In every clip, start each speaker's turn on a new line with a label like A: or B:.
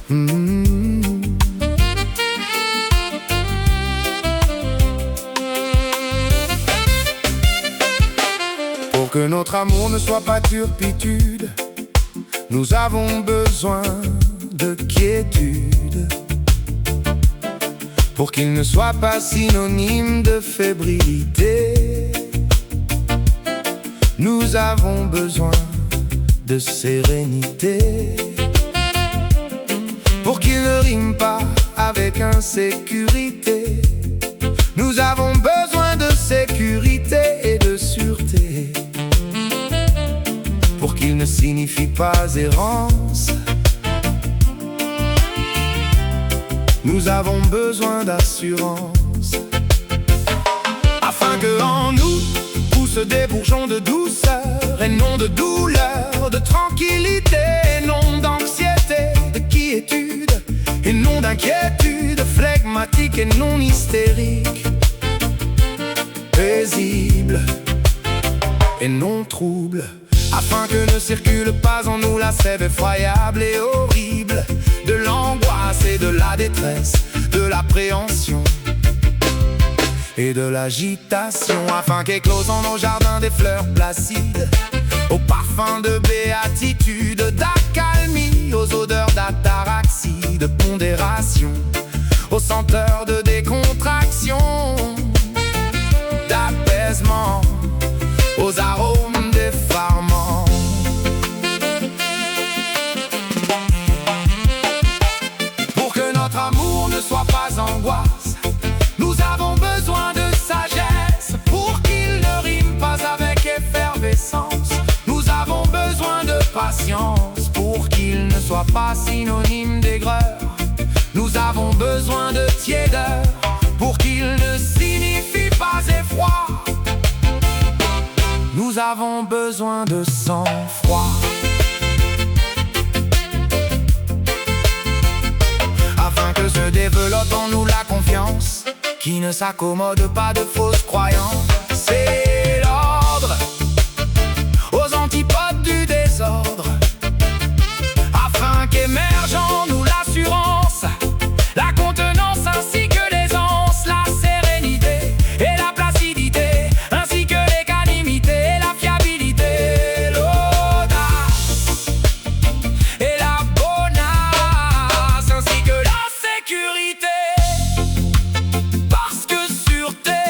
A: Pour que notre amour ne soit pas turpitude, nous avons besoin de quiétude. Pour qu'il ne soit pas synonyme de fébrilité, nous avons besoin de sérénité. Pour qu'il ne rime pas avec insécurité, nous avons besoin de sécurité et de sûreté. Pour qu'il ne signifie pas errance, nous avons besoin d'assurance. Afin que en nous poussent des bourgeons de douceur et non de douleur, de tranquillité et non d'anxiété, de quiétude et non d'inquiétude, flegmatique et non hystérique, paisible et non trouble. Afin que ne circule pas en nous la sève effroyable et horrible de l'angoisse et de la détresse, de l'appréhension et de l'agitation. Afin qu'éclosent en nos jardins des fleurs placides, au parfum de béatitude, d'accalmie, aux odeurs d'ataraxie, de pondération, aux senteurs de décontraction, d'apaisement, aux arômes d'effarement. Pour que notre amour ne soit pas angoisse, nous avons besoin de sagesse. Pour qu'il ne rime pas avec effervescence, nous avons besoin de patience. Pour qu'il ne soit pas synonyme d'aigreur, nous avons besoin de tiédeur. Pour qu'il ne signifie pas effroi, nous avons besoin de sang-froid. Afin que se développe en nous la confiance, qui ne s'accommode pas de fausses croyances. C'est l'ordre aux antipodes du désordre. Afin qu'émerge en nous l'assurance, la contenance ainsi que l'aisance, la sérénité et la placidité, ainsi que l'équanimité, la fiabilité, l'audace et la bonasse, ainsi que la sécurité. Parce que sûreté,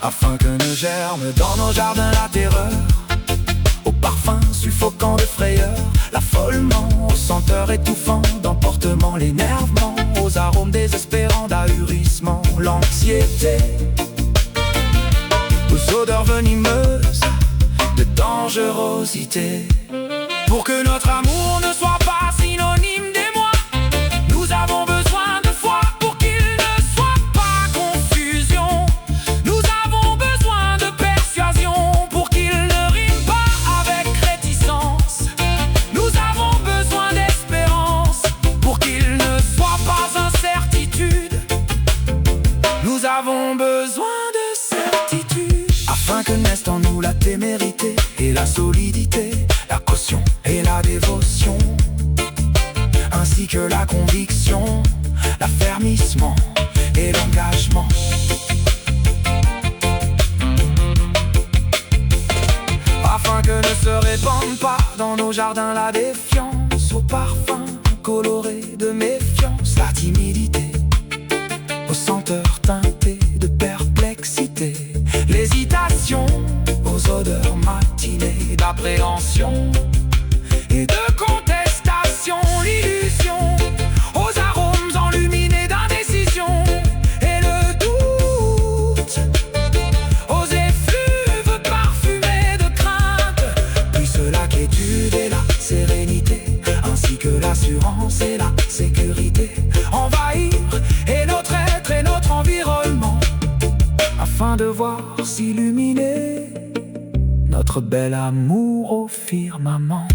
A: afin que ne germe dans nos jardins la terreur, au parfum suffocant de frayeur, l'affolement, aux senteurs étouffants d'emportement, l'énervement, aux arômes désespérants d'ahurissement, l'anxiété, aux odeurs venimeuses de dangerosité. Pour que notre amour ne soit pas synonyme d'émoi, nous avons besoin de foi. Pour qu'il ne soit pas confusion, nous avons besoin de persuasion. Pour qu'il ne rime pas avec réticence, nous avons besoin d'espérance. Pour qu'il ne soit pas incertitude, nous avons besoin de certitude. Afin que naisse en nous la témérité et la solidité, la caution et la dévotion, ainsi que la conviction, l'affermissement et l'engagement. Afin que ne se répande pas dans nos jardins la défiance, au parfum coloré de méfiance, la timidité, aux senteurs teintées de perplexité, l'hésitation, aux odeurs matinées d'appréhension et de contestation, l'illusion, aux arômes enluminés d'indécision et le doute, aux effluves parfumés de crainte, puis la quiétude et la sérénité, ainsi que l'assurance et la sécurité, envahir et notre être et notre environnement, afin de voir s'illuminer notre bel amour au firmament.